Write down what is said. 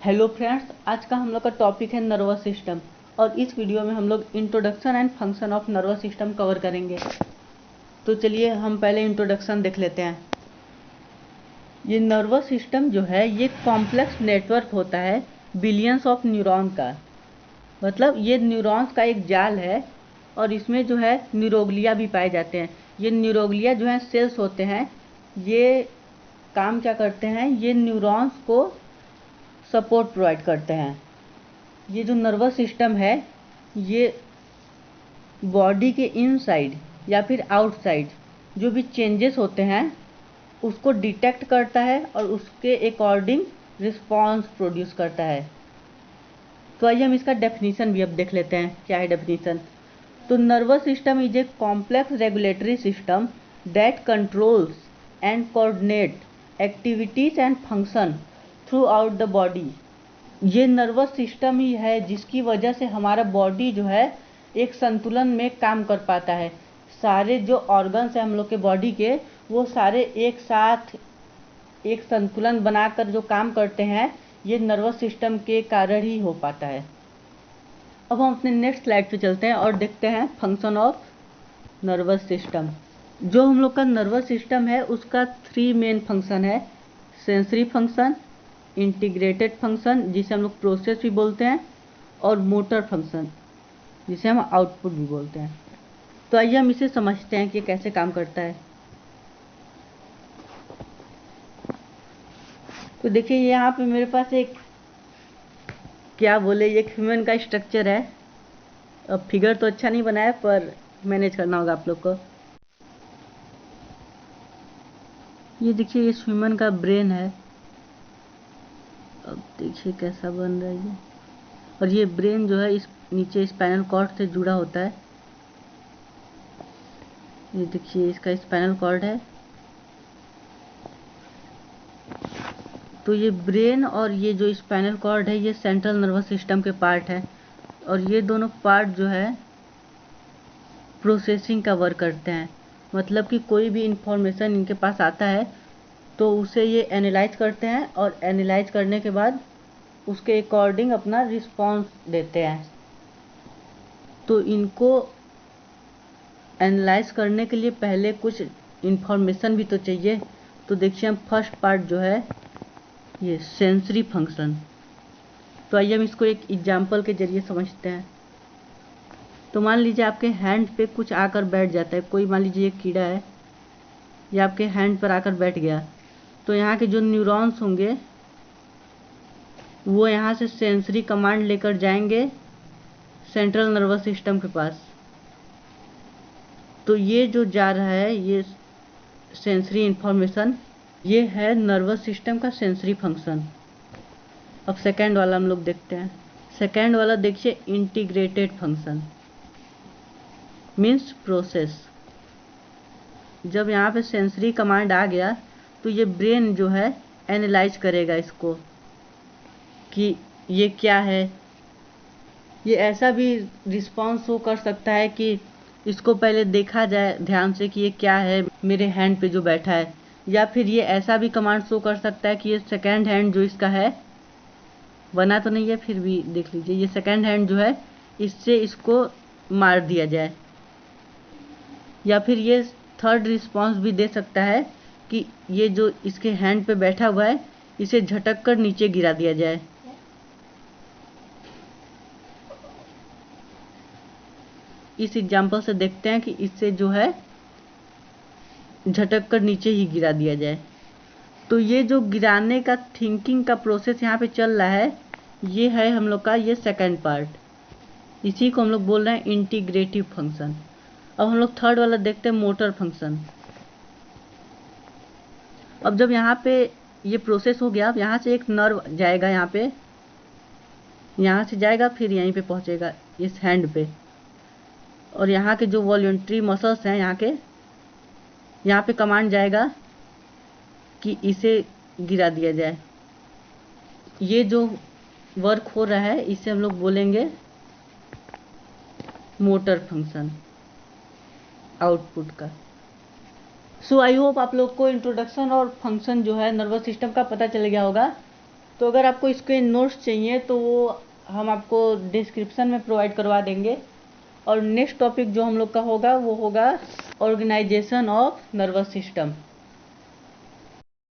Hello friends, आज का हम लोग का टॉपिक है नर्वस सिस्टम। और इस वीडियो में हम लोग introduction and function of nervous system cover करेंगे। तो चलिए हम पहले इंट्रोडक्शन देख लेते हैं। ये नर्वस सिस्टम जो है ये कॉम्प्लेक्स नेटवर्क होता है बिलियंस ऑफ न्यूरॉन का। मतलब ये न्यूरॉन्स का एक जाल है और इसमें जो है न्यूरोग्लिया भी पाए जाते हैं। ये न्यूरोग्लिया जो है सेल्स होते हैं। ये काम क्या करते हैं, ये न्यूरॉन्स को सपोर्ट प्रोवाइड करते हैं। ये जो नर्वस सिस्टम है ये बॉडी के इनसाइड या फिर आउटसाइड जो भी चेंजेस होते हैं उसको डिटेक्ट करता है और उसके अकॉर्डिंग रिस्पॉन्स प्रोड्यूस करता है। तो आइए हम इसका डेफिनेशन भी अब देख लेते हैं, क्या है डेफिनेशन। तो nervous system is a complex regulatory system that controls and coordinate activities and function through out the body. ये नर्वस सिस्टम ही है जिसकी वजह से हमारा बॉडी जो है एक संतुलन में काम कर पाता है। सारे जो ऑर्गन्स हैं हम लोग के बॉडी के, वो सारे एक साथ एक संतुलन बनाकर जो काम करते हैं, ये नर्वस सिस्टम के कारण ही हो पाता है। अब हम अपने नेक्स्ट स्लाइड पे चलते हैं और देखते हैं फंक्शन ऑफ नर्वस सिस्टम। जो हम लोग का नर्वस सिस्टम है उसका 3 मेन फंक्शन है। सेंसरी फंक्शन, इंटीग्रेटेड फंक्शन जिसे हम लोग प्रोसेस भी बोलते हैं, और मोटर फंक्शन जिसे हम आउटपुट भी बोलते हैं। तो आइए हम इसे समझते हैं कि कैसे काम करता है। तो देखिए यहाँ पे मेरे पास एक क्या बोले एक ह्यूमन का स्ट्रक्चर है। अब फिगर तो अच्छा नहीं बनाया पर मैनेज करना होगा आप लोग को। ये देखिए इस ह्यूमन का ब्रेन है। अब देखिए कैसा बन रहा है ये। और ये ब्रेन जो है इस नीचे स्पाइनल कॉर्ड से जुड़ा होता है। ये देखिए इसका स्पाइनल कॉर्ड है। तो ये ब्रेन और ये जो स्पाइनल कॉर्ड है ये सेंट्रल नर्वस सिस्टम के पार्ट है। और ये दोनों पार्ट जो है प्रोसेसिंग का वर्क करते हैं। मतलब कि कोई भी इंफॉर्मेशन इनके पास आता है तो उसे ये एनालाइज करते हैं और एनालाइज करने के बाद उसके अकॉर्डिंग अपना रिस्पॉन्स देते हैं। तो इनको एनालाइज करने के लिए पहले कुछ इंफॉर्मेशन भी तो चाहिए। तो देखिए हम फर्स्ट पार्ट जो है ये सेंसरी फंक्शन। तो आइए हम इसको एक एग्जांपल के जरिए समझते हैं। तो मान लीजिए आपके हैंड पे कुछ आकर बैठ जाता है। कोई मान लीजिए एक कीड़ा है, ये आपके हैंड पर आकर बैठ गया। तो यहाँ के जो न्यूरॉन्स होंगे वो यहाँ से सेंसरी कमांड लेकर जाएंगे सेंट्रल नर्वस सिस्टम के पास। तो ये जो जा रहा है ये सेंसरी इंफॉर्मेशन, ये है नर्वस सिस्टम का सेंसरी फंक्शन। अब सेकेंड वाला हम लोग देखते हैं। सेकेंड वाला देखिए इंटीग्रेटेड फंक्शन मीन्स प्रोसेस। जब यहाँ पे सेंसरी कमांड आ गया तो ये ब्रेन जो है एनालाइज करेगा इसको कि ये क्या है। ये ऐसा भी रिस्पॉन्स शो कर सकता है कि इसको पहले देखा जाए ध्यान से कि ये क्या है मेरे हैंड पे जो बैठा है। या फिर ये ऐसा भी कमांड शो कर सकता है कि ये सेकेंड हैंड जो इसका है, बना तो नहीं है फिर भी देख लीजिए, ये सेकेंड हैंड जो है इससे इसको मार दिया जाए। या फिर ये थर्ड रिस्पॉन्स भी दे सकता है कि ये जो इसके हैंड पे बैठा हुआ है इसे झटक कर नीचे गिरा दिया जाए। इस एग्जाम्पल से देखते हैं कि इससे जो है झटक कर नीचे ही गिरा दिया जाए। तो ये जो गिराने का थिंकिंग का प्रोसेस यहाँ पे चल रहा है, ये है हम लोग का ये सेकेंड पार्ट। इसी को हम लोग बोल रहे हैं इंटीग्रेटिव फंक्शन। अब हम लोग थर्ड वाला देखते हैं मोटर फंक्शन। अब जब यहाँ पे ये प्रोसेस हो गया, अब यहाँ से एक नर्व जाएगा यहाँ पे, यहाँ से जाएगा फिर यहीं पे पहुँचेगा इस हैंड पे। और यहाँ के जो वॉल्यूंट्री मसल्स हैं यहाँ पे कमांड जाएगा कि इसे गिरा दिया जाए। ये जो वर्क हो रहा है इसे हम लोग बोलेंगे मोटर फंक्शन आउटपुट का। सो आई होप आप लोग को इंट्रोडक्शन और फंक्शन जो है नर्वस सिस्टम का पता चल गया होगा। तो अगर आपको इसके नोट्स चाहिए तो वो हम आपको डिस्क्रिप्शन में प्रोवाइड करवा देंगे। और नेक्स्ट टॉपिक जो हम लोग का होगा वो होगा ऑर्गेनाइजेशन ऑफ नर्वस सिस्टम।